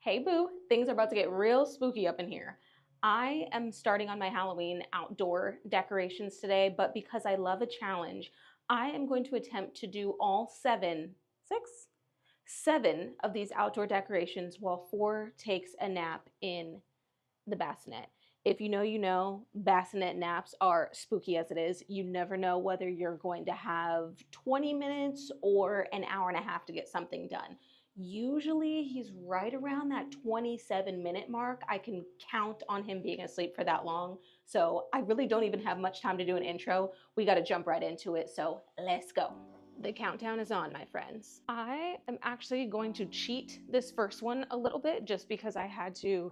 Hey boo, things are about to get real spooky up in here. I am starting on my Halloween outdoor decorations today, but because I love a challenge, I am going to attempt to do all seven of these outdoor decorations while 4 takes a nap in the bassinet. If you know, you know, bassinet naps are spooky as it is. You never know whether you're going to have 20 minutes or an hour and a half to get something done. Usually he's right around that 27-minute mark. I can count on him being asleep for that long. So I really don't even have much time to do an intro. We got to jump right into it. So let's go. The countdown is on, my friends. I am actually going to cheat this first one a little bit just because I had to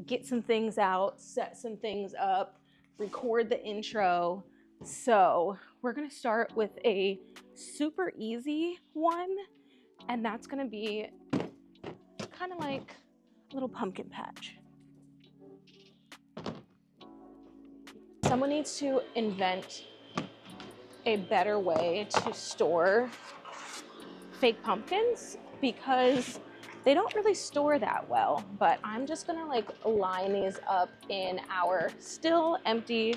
get some things out, set some things up, record the intro. So we're gonna start with a super easy one, and that's gonna be kind of like a little pumpkin patch. Someone needs to invent a better way to store fake pumpkins because they don't really store that well, but I'm just gonna like line these up in our still empty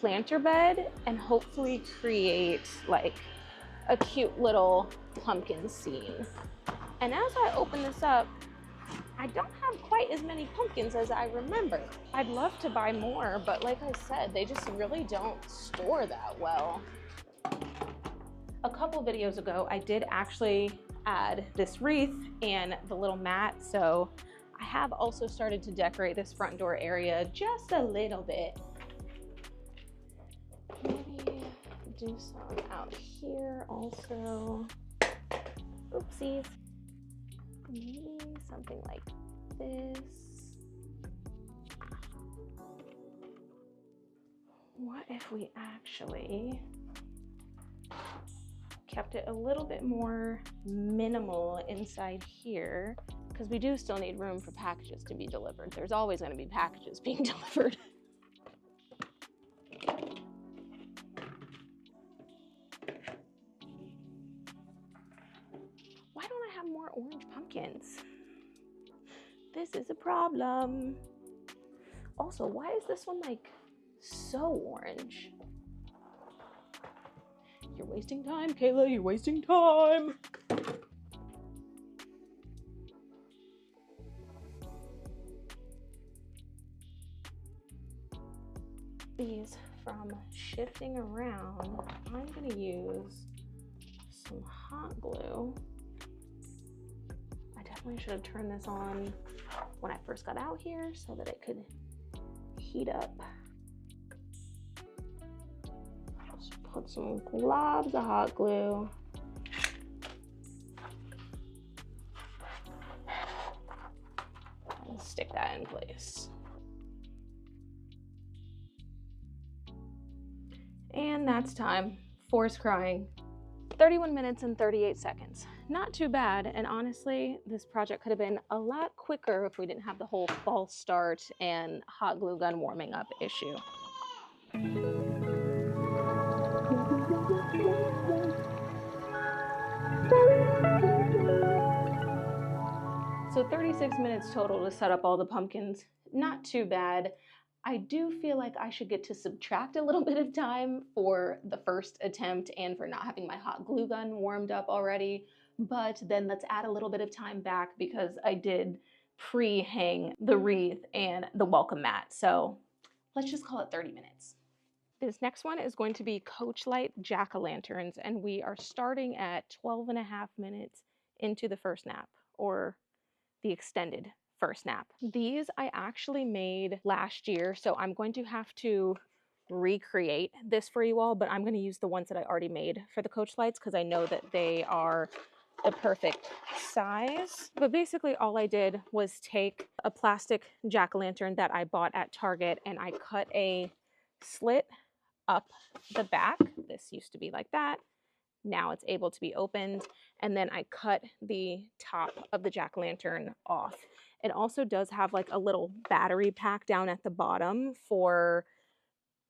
planter bed and hopefully create like a cute little pumpkin scene. And as I open this up, I don't have quite as many pumpkins as I remember. I'd love to buy more, but like I said, they just really don't store that well. A couple videos ago, I did actually add this wreath and the little mat, so I have also started to decorate this front door area just a little bit. Maybe do some out here also. Oopsies. Maybe something like this. What if we actually kept it a little bit more minimal inside here, because we do still need room for packages to be delivered. There's always going to be packages being delivered. Why don't I have more orange pumpkins? This is a problem. Also, why is this one like so orange? You're wasting time, Kayla, you're wasting time. These from shifting around, I'm gonna use some hot glue. I definitely should have turned this on when I first got out here so that it could heat up. Put some globs of hot glue. And stick that in place. And that's time. 4's crying. 31 minutes and 38 seconds. Not too bad, and honestly, this project could have been a lot quicker if we didn't have the whole false start and hot glue gun warming up issue. So 36 minutes total to set up all the pumpkins. Not too bad. I do feel like I should get to subtract a little bit of time for the first attempt and for not having my hot glue gun warmed up already. But then let's add a little bit of time back because I did pre-hang the wreath and the welcome mat. So let's just call it 30 minutes. This next one is going to be Coach Light Jack-O-Lanterns, and we are starting at 12 and a half minutes into the first nap, or the extended first nap. These I actually made last year, so I'm going to have to recreate this for you all, but I'm going to use the ones that I already made for the Coach Lights because I know that they are the perfect size. But basically all I did was take a plastic jack-o'-lantern that I bought at Target and I cut a slit up the back. This used to be like that. Now it's able to be opened, and then I cut the top of the jack-o'-lantern off. It also does have like a little battery pack down at the bottom for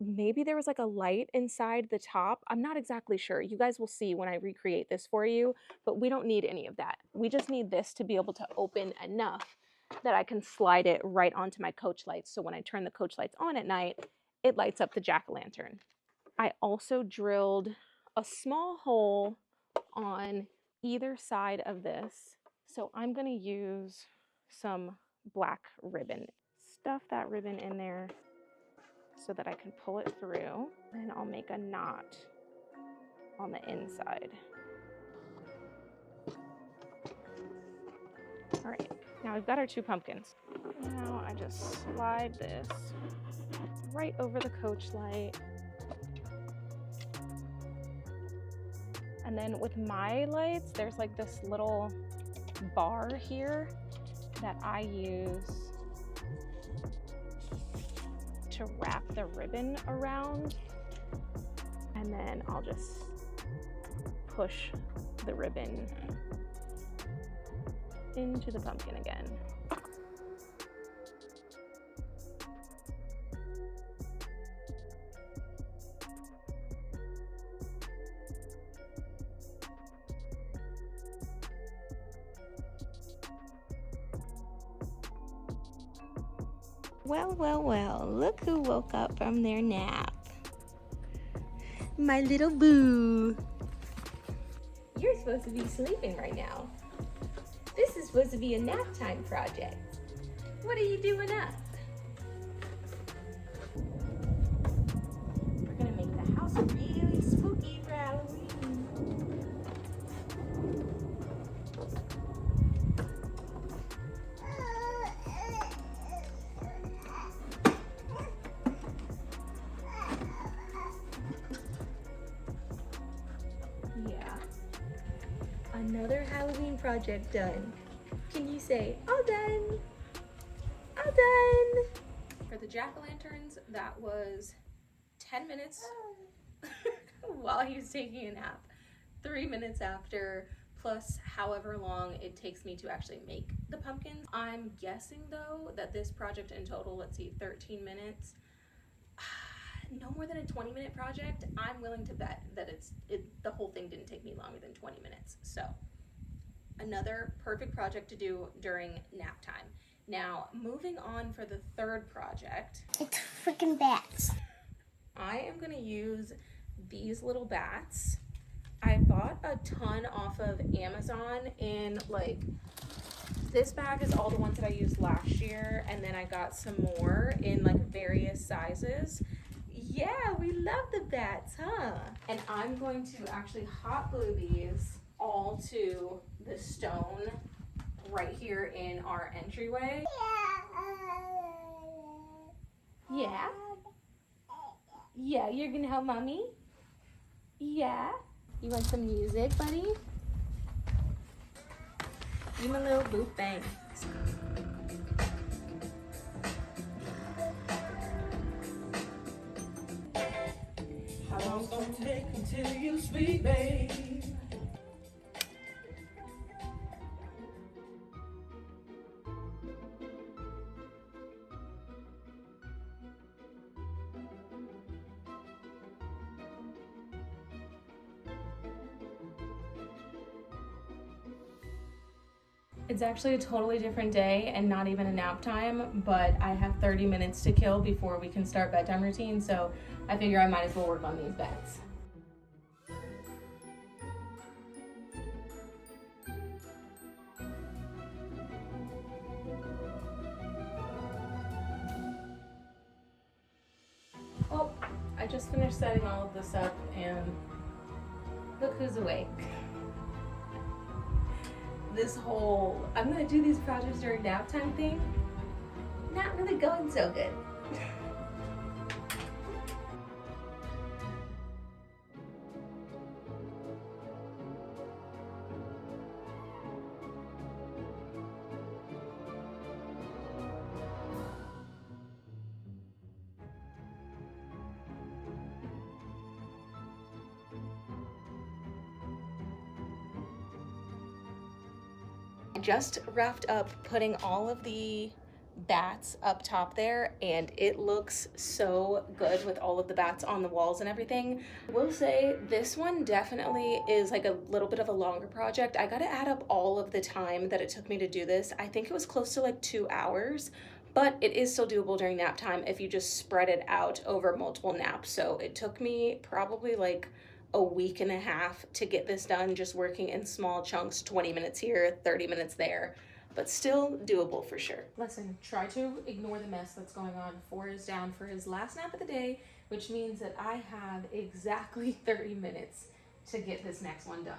maybe there was like a light inside the top. I'm not exactly sure. You guys will see when I recreate this for you, but we don't need any of that. We just need this to be able to open enough that I can slide it right onto my coach lights. So when I turn the coach lights on at night, it lights up the jack-o'-lantern. I also drilled a small hole on either side of this. So I'm going to use some black ribbon. Stuff that ribbon in there so that I can pull it through. Then I'll make a knot on the inside. All right, now we've got our 2 pumpkins. Now I just slide this right over the coach light. And then with my lights, there's like this little bar here that I use to wrap the ribbon around. And then I'll just push the ribbon into the pumpkin again. Well, well, well, look who woke up from their nap. My little boo. You're supposed to be sleeping right now. This is supposed to be a nap time project. What are you doing up? We're gonna make the house really spooky for Halloween. Another Halloween project done. Can you say, all done? All done. For the jack-o'-lanterns, that was 10 minutes while he was taking a nap, 3 minutes after, plus however long it takes me to actually make the pumpkins. I'm guessing though that this project in total, let's see, 13 minutes, no more than a 20-minute project. I'm willing to bet that the whole thing didn't take me longer than 20 minutes. So another perfect project to do during nap time. Now, moving on for the third project. It's freaking bats. I am gonna use these little bats. I bought a ton off of Amazon in like, this bag is all the ones that I used last year, and then I got some more in like various sizes. Yeah, we love the bats, huh? And I'm going to actually hot glue these all to the stone right here in our entryway. Yeah? Yeah, you're gonna help mommy? Yeah? You want some music, buddy? Give him a little boop bang. How long's gonna take until you sleep, babe? It's actually a totally different day and not even a nap time, but I have 30 minutes to kill before we can start bedtime routine, so I figure I might as well work on these beds. Oh, I just finished setting all of this up and look who's awake. This whole, I'm gonna do these projects during nap time thing, not really going so good. Just wrapped up putting all of the bats up top there, and it looks so good with all of the bats on the walls and everything. I will say this one definitely is like a little bit of a longer project. I gotta add up all of the time that it took me to do this. I think it was close to like 2 hours, but it is still doable during nap time if you just spread it out over multiple naps. So it took me probably like a week and a half to get this done, just working in small chunks, 20 minutes here, 30 minutes there, but still doable for sure. Listen, try to ignore the mess that's going on. 4 is down for his last nap of the day, which means that I have exactly 30 minutes to get this next one done.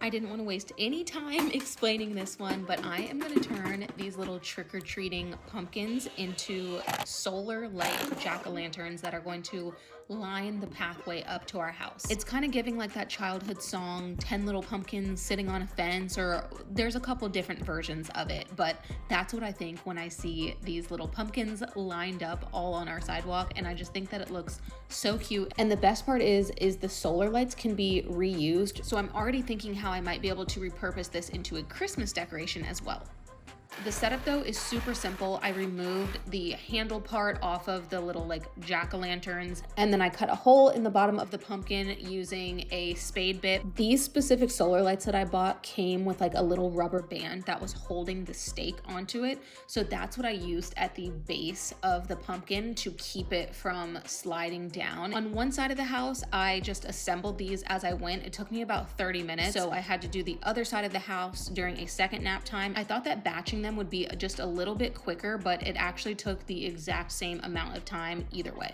I didn't want to waste any time explaining this one, but I am going to turn these little trick-or-treating pumpkins into solar light jack-o'-lanterns that are going to line the pathway up to our house. It's kind of giving like that childhood song, 10 little pumpkins sitting on a fence, or there's a couple different versions of it, but that's what I think when I see these little pumpkins lined up all on our sidewalk, and I just think that it looks so cute. And the best part is the solar lights can be reused, so I'm already thinking how I might be able to repurpose this into a Christmas decoration as well. The setup though is super simple. I removed the handle part off of the little like jack-o'-lanterns, and then I cut a hole in the bottom of the pumpkin using a spade bit. These specific solar lights that I bought came with like a little rubber band that was holding the stake onto it. So that's what I used at the base of the pumpkin to keep it from sliding down. On one side of the house, I just assembled these as I went. It took me about 30 minutes. So I had to do the other side of the house during a second nap time. I thought that batching them would be just a little bit quicker, but it actually took the exact same amount of time either way.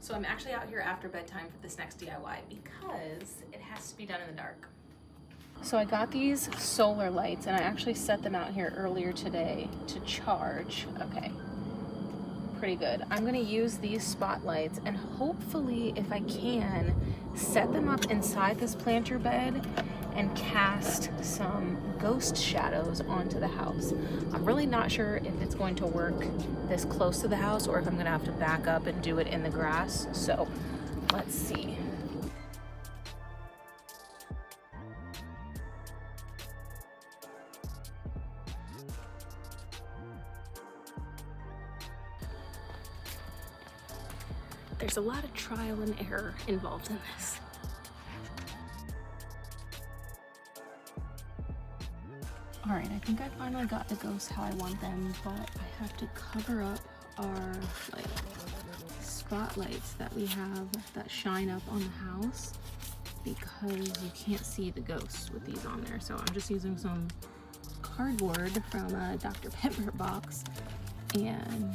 So I'm actually out here after bedtime for this next DIY because it has to be done in the dark. So I got these solar lights and I actually set them out here earlier today to charge. Okay, pretty good. I'm gonna use these spotlights and hopefully, if I can, set them up inside this planter bed and cast some ghost shadows onto the house. I'm really not sure if it's going to work this close to the house or if I'm gonna have to back up and do it in the grass. So let's see. There's a lot of trial and error involved in this. All right, I think I finally got the ghosts how I want them, but I have to cover up our like spotlights that we have that shine up on the house because you can't see the ghosts with these on there. So I'm just using some cardboard from a Dr. Pepper box and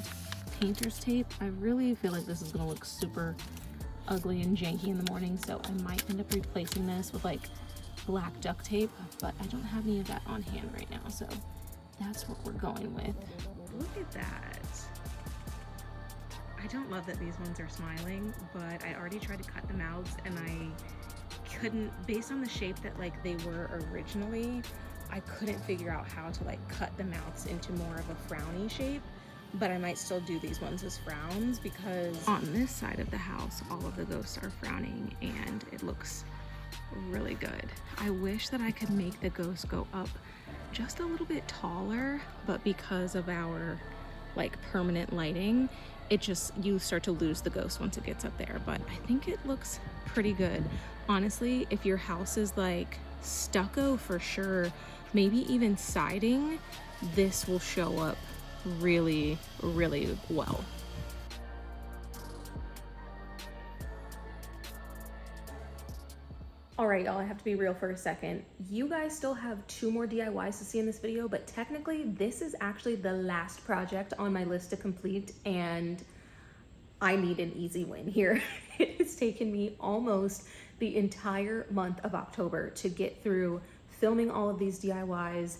painter's tape. I really feel like this is gonna look super ugly and janky in the morning, so I might end up replacing this with like black duct tape, but I don't have any of that on hand right now, so that's what we're going with. Look at that. I don't love that these ones are smiling, but I already tried to cut them out and I couldn't, based on the shape that like they were originally, I couldn't figure out how to like cut the mouths into more of a frowny shape. But I might still do these ones as frowns because on this side of the house, all of the ghosts are frowning and it looks really good. I wish that I could make the ghosts go up just a little bit taller, but because of our like permanent lighting, it just, you start to lose the ghost once it gets up there. But I think it looks pretty good. Honestly, if your house is like stucco for sure, maybe even siding, this will show up really, really well. All right, y'all, I have to be real for a second. You guys still have 2 more DIYs to see in this video, but technically this is actually the last project on my list to complete, and I need an easy win here. It has taken me almost the entire month of October to get through filming all of these DIYs,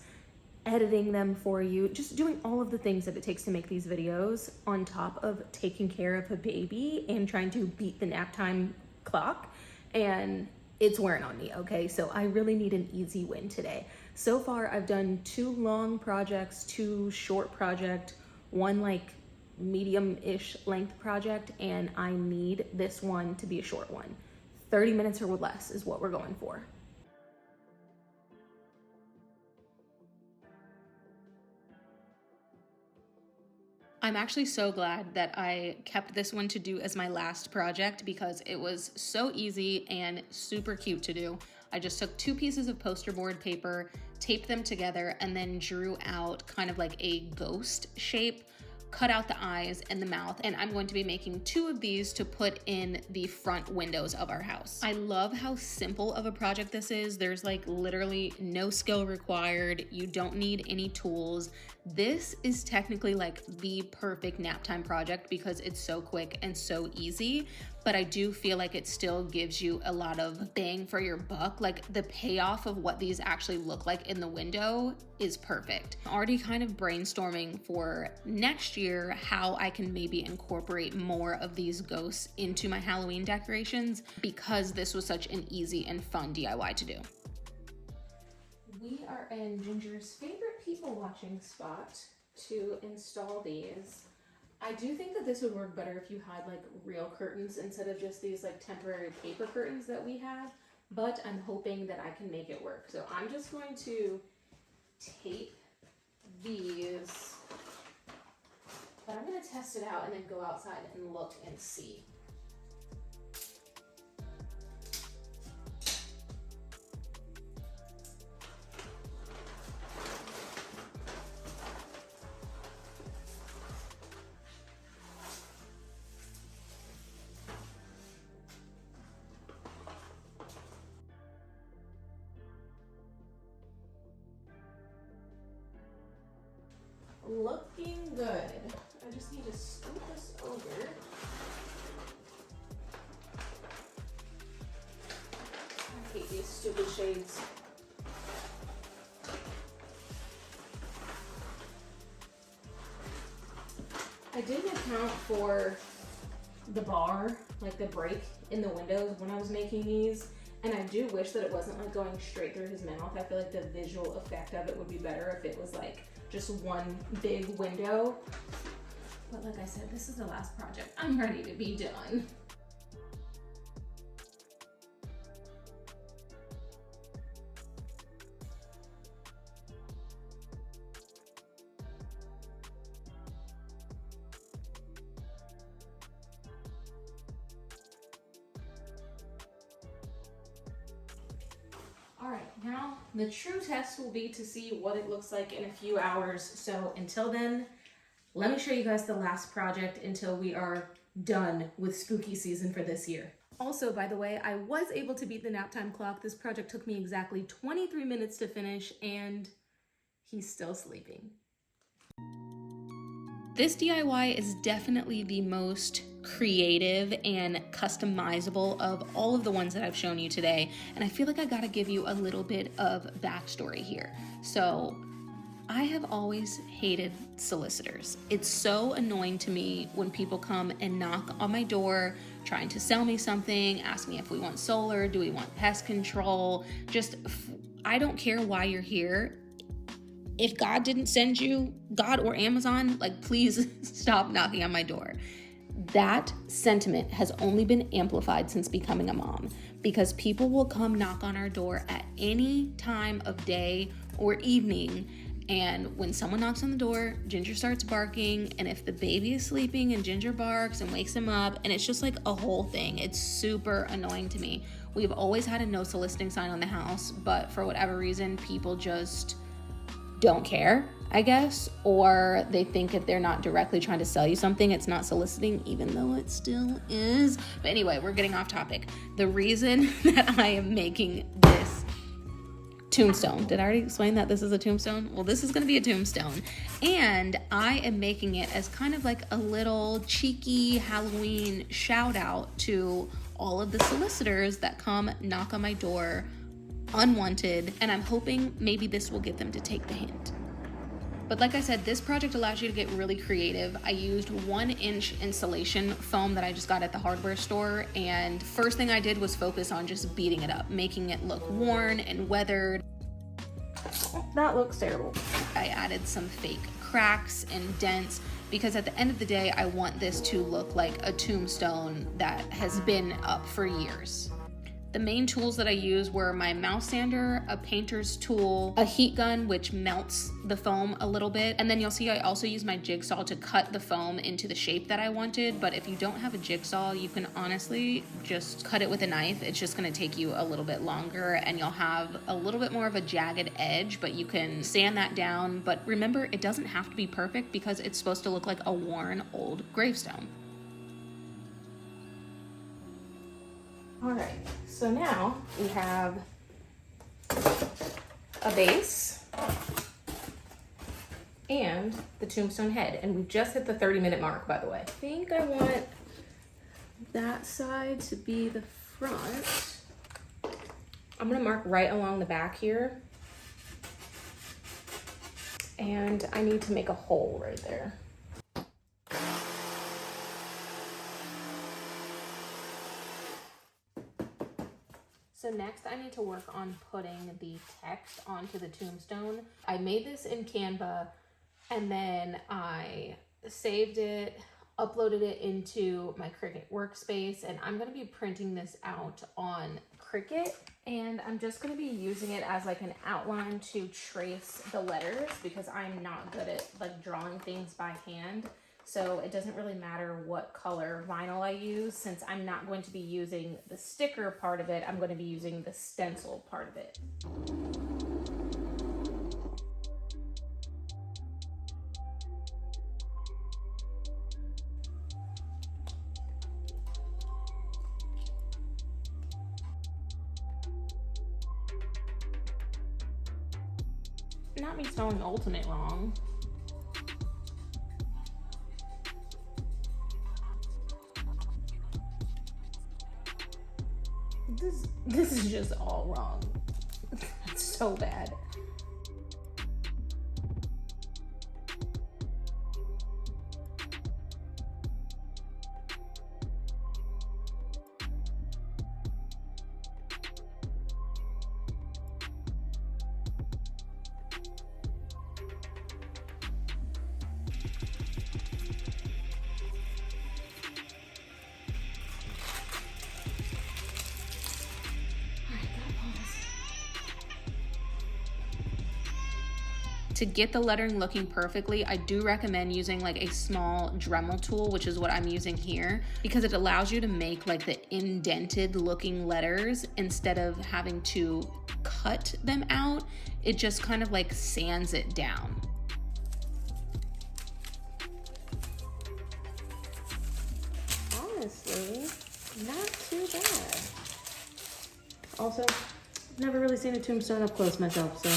editing them for you, just doing all of the things that it takes to make these videos on top of taking care of a baby and trying to beat the nap time clock. And it's wearing on me, okay? So I really need an easy win today. So far, I've done 2 long projects, 2 short projects, 1 like medium-ish length project, and I need this one to be a short one. 30 minutes or less is what we're going for. I'm actually so glad that I kept this one to do as my last project because it was so easy and super cute to do. I just took 2 pieces of poster board paper, taped them together, and then drew out kind of like a ghost shape, cut out the eyes and the mouth, and I'm going to be making 2 of these to put in the front windows of our house. I love how simple of a project this is. There's like literally no skill required. You don't need any tools. This is technically like the perfect nap time project because it's so quick and so easy, but I do feel like it still gives you a lot of bang for your buck. Like the payoff of what these actually look like in the window is perfect. I'm already kind of brainstorming for next year how I can maybe incorporate more of these ghosts into my Halloween decorations because this was such an easy and fun DIY to do. We are in Ginger's favorite people watching spot to install these. I do think that this would work better if you had like real curtains instead of just these like temporary paper curtains that we have, but I'm hoping that I can make it work. So I'm just going to tape these, but I'm going to test it out and then go outside and look and see. Looking good. I just need to scoop this over. I hate these stupid shades. I didn't account for the bar, like the break in the windows when I was making these. And I do wish that it wasn't like going straight through his mouth. I feel like the visual effect of it would be better if it was like just one big window. But like I said, this is the last project. I'm ready to be done. All right, now the true test will be to see what it looks like in a few hours. So until then, let me show you guys the last project until we are done with spooky season for this year. Also, by the way, I was able to beat the nap time clock. This project took me exactly 23 minutes to finish and he's still sleeping. This DIY is definitely the most creative and customizable of all of the ones that I've shown you today. And I feel like I gotta give you a little bit of backstory here. So I have always hated solicitors. It's so annoying to me when people come and knock on my door trying to sell me something, ask me if we want solar, do we want pest control, I don't care why you're here. If God didn't send you, God or Amazon, like please stop knocking on my door. That sentiment has only been amplified since becoming a mom because people will come knock on our door at any time of day or evening. And when someone knocks on the door, Ginger starts barking. And if the baby is sleeping and Ginger barks and wakes him up, and it's just like a whole thing. It's super annoying to me. We've always had a no soliciting sign on the house, but for whatever reason, people just don't care, I guess, or they think if they're not directly trying to sell you something, it's not soliciting, even though it still is. But anyway, we're getting off topic. The reason that I am making this tombstone, did I already explain that this is a tombstone? Well, this is going to be a tombstone, and I am making it as kind of like a little cheeky Halloween shout out to all of the solicitors that come knock on my door unwanted, and I'm hoping maybe this will get them to take the hint. But like I said, this project allows you to get really creative. I used 1-inch insulation foam that I just got at the hardware store, and first thing I did was focus on just beating it up, making it look worn and weathered. That looks terrible. I added some fake cracks and dents because at the end of the day, I want this to look like a tombstone that has been up for years. The main tools that I used were my mouse sander, a painter's tool, a heat gun, which melts the foam a little bit. And then you'll see I also use my jigsaw to cut the foam into the shape that I wanted. But if you don't have a jigsaw, you can honestly just cut it with a knife. It's just gonna take you a little bit longer and you'll have a little bit more of a jagged edge, but you can sand that down. But remember, it doesn't have to be perfect because it's supposed to look like a worn old gravestone. All right, so now we have a base and the tombstone head, and we've just hit the 30-minute mark, by the way. I think I want that side to be the front. I'm gonna mark right along the back here, and I need to make a hole right there. So next I need to work on putting the text onto the tombstone. I made this in Canva and then I saved it, uploaded it into my Cricut workspace, and I'm gonna be printing this out on Cricut, and I'm just gonna be using it as like an outline to trace the letters because I'm not good at like drawing things by hand. So it doesn't really matter what color vinyl I use, since I'm not going to be using the sticker part of it, I'm going to be using the stencil part of it. Not me spelling ultimate wrong. This is just all wrong. It's so bad. To get the lettering looking perfectly, I do recommend using like a small Dremel tool, which is what I'm using here, because it allows you to make like the indented looking letters instead of having to cut them out. It just kind of like sands it down. Honestly, not too bad. Also, never really seen a tombstone up close myself, so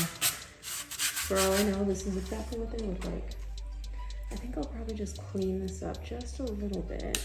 for all I know, this is exactly what they look like. I think I'll probably just clean this up just a little bit.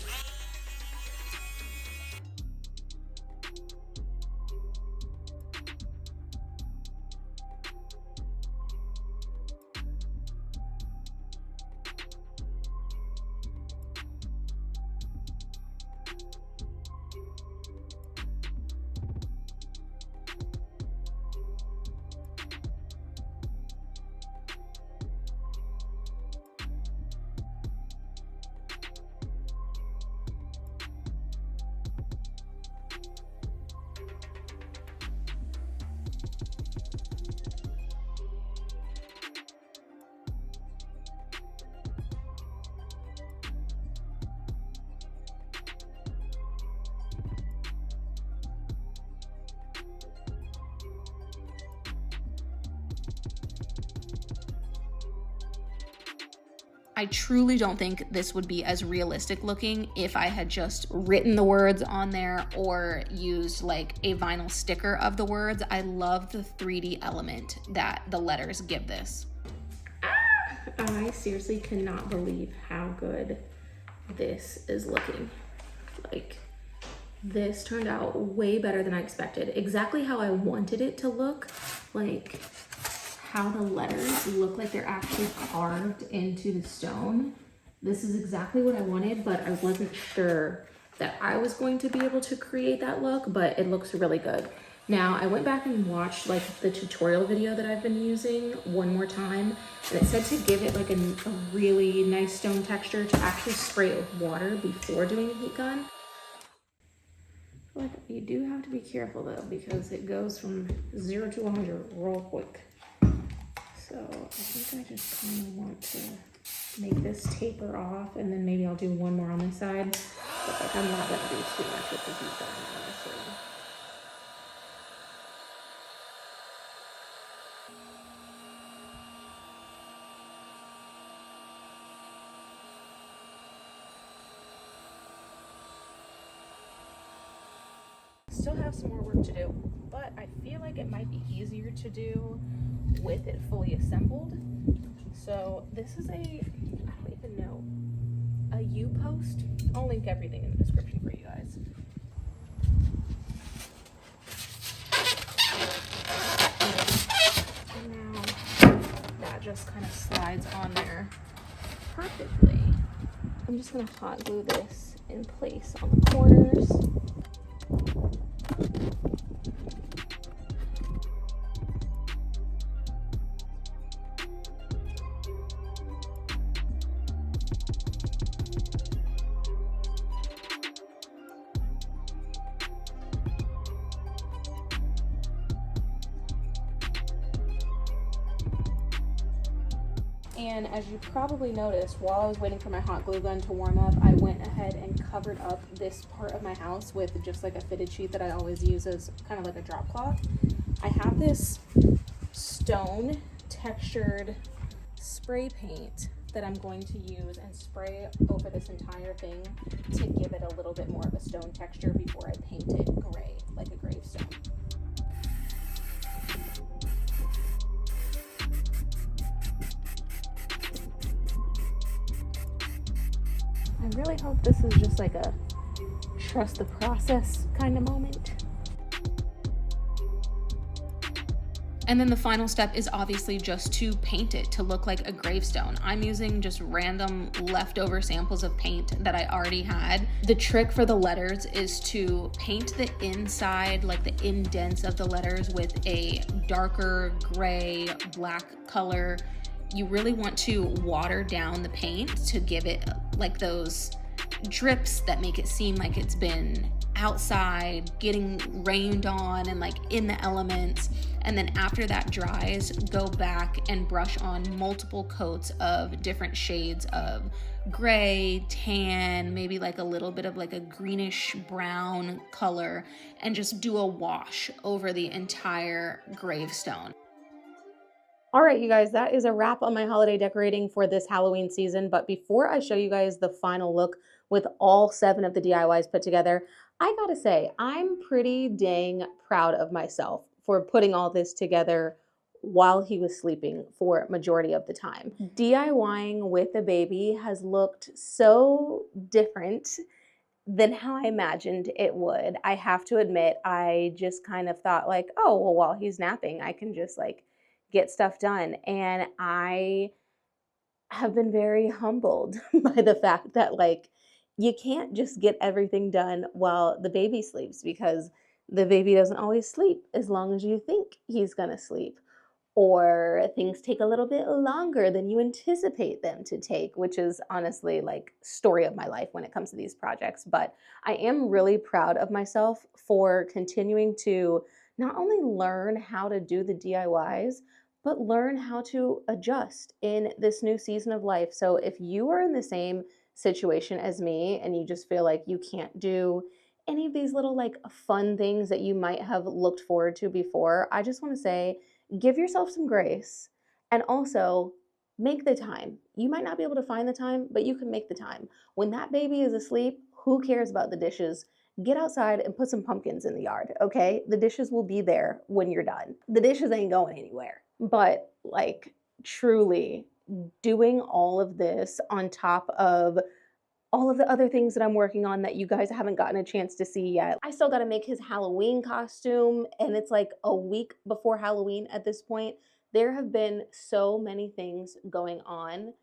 I truly don't think this would be as realistic looking if I had just written the words on there or used like a vinyl sticker of the words. I love the 3D element that the letters give this. I seriously cannot believe how good this is looking. Like, this turned out way better than I expected. Exactly how I wanted it to look. Like, how the letters look like they're actually carved into the stone. This is exactly what I wanted, but I wasn't sure that I was going to be able to create that look, but it looks really good. Now, I went back and watched like the tutorial video that I've been using one more time, and it said to give it like a really nice stone texture to actually spray it with water before doing a heat gun. feel like you do have to be careful though, because it goes from 0 to 100 real quick. So I think I just kind of want to make this taper off, and then maybe I'll do one more on this side. But like, I'm not gonna do too much with the deep dye, honestly. Still have some more work to do, but I feel like it might be easier to do with it fully assembled. So this is a, I don't even know, a U-post. I'll link everything in the description for you guys. And now that just kind of slides on there perfectly. I'm just gonna hot glue this in place on the corners. And as you probably noticed, while I was waiting for my hot glue gun to warm up, I went ahead and covered up this part of my house with just like a fitted sheet that I always use as kind of like a drop cloth. I have this stone textured spray paint that I'm going to use and spray over this entire thing to give it a little bit more of a stone texture before I paint it gray, like a gravestone. I really hope this is just like a trust the process kind of moment. And then the final step is obviously just to paint it to look like a gravestone. I'm using just random leftover samples of paint that I already had. The trick for the letters is to paint the inside, like the indents of the letters, with a darker gray, black color. You really want to water down the paint to give it like those drips that make it seem like it's been outside, getting rained on and like in the elements. And then after that dries, go back and brush on multiple coats of different shades of gray, tan, maybe like a little bit of like a greenish brown color, and just do a wash over the entire gravestone. All right, you guys, that is a wrap on my holiday decorating for this Halloween season. But before I show you guys the final look with all 7 of the DIYs put together, I gotta say, I'm pretty dang proud of myself for putting all this together while he was sleeping for majority of the time. DIYing with a baby has looked so different than how I imagined it would. I have to admit, I just kind of thought like, oh, well, while he's napping, I can just like get stuff done. And I have been very humbled by the fact that like you can't just get everything done while the baby sleeps, because the baby doesn't always sleep as long as you think he's gonna sleep, or things take a little bit longer than you anticipate them to take, which is honestly like story of my life when it comes to these projects. But I am really proud of myself for continuing to not only learn how to do the DIYs, but learn how to adjust in this new season of life. So if you are in the same situation as me and you just feel like you can't do any of these little like fun things that you might have looked forward to before, I just want to say, give yourself some grace, and also make the time. You might not be able to find the time, but you can make the time. When that baby is asleep, who cares about the dishes? Get outside and put some pumpkins in the yard, okay? The dishes will be there when you're done. The dishes ain't going anywhere. But like truly doing all of this on top of all of the other things that I'm working on that you guys haven't gotten a chance to see yet. I still got to make his Halloween costume, and it's like a week before Halloween at this point. There have been so many things going on,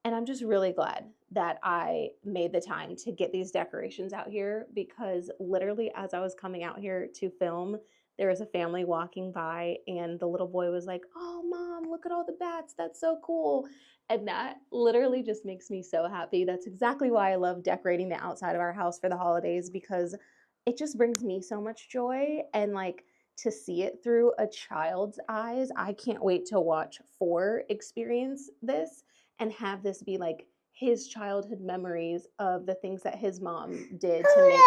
and I'm just really glad that I made the time to get these decorations out here, because literally as I was coming out here to film, there was a family walking by and the little boy was like, "Oh, Mom, look at all the bats. That's so cool." And that literally just makes me so happy. That's exactly why I love decorating the outside of our house for the holidays, because it just brings me so much joy, and like to see it through a child's eyes. I can't wait to watch 4 experience this and have this be like his childhood memories of the things that his mom did to make.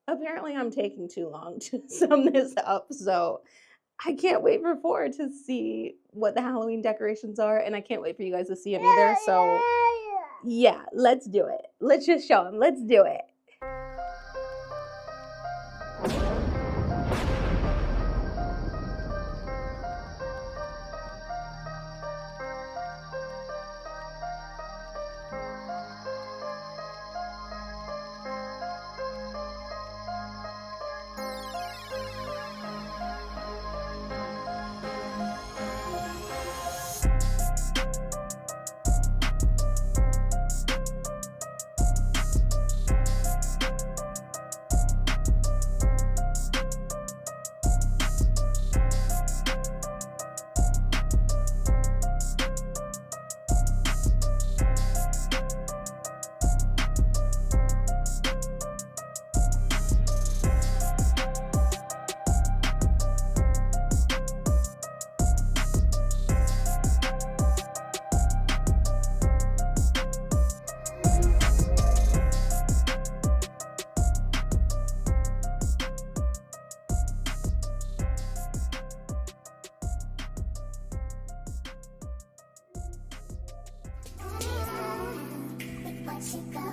Apparently, I'm taking too long to sum this up, so I can't wait for 4 to see what the Halloween decorations are, and I can't wait for you guys to see them either. So, yeah, let's do it. Let's just show them. Let's do it. What you got?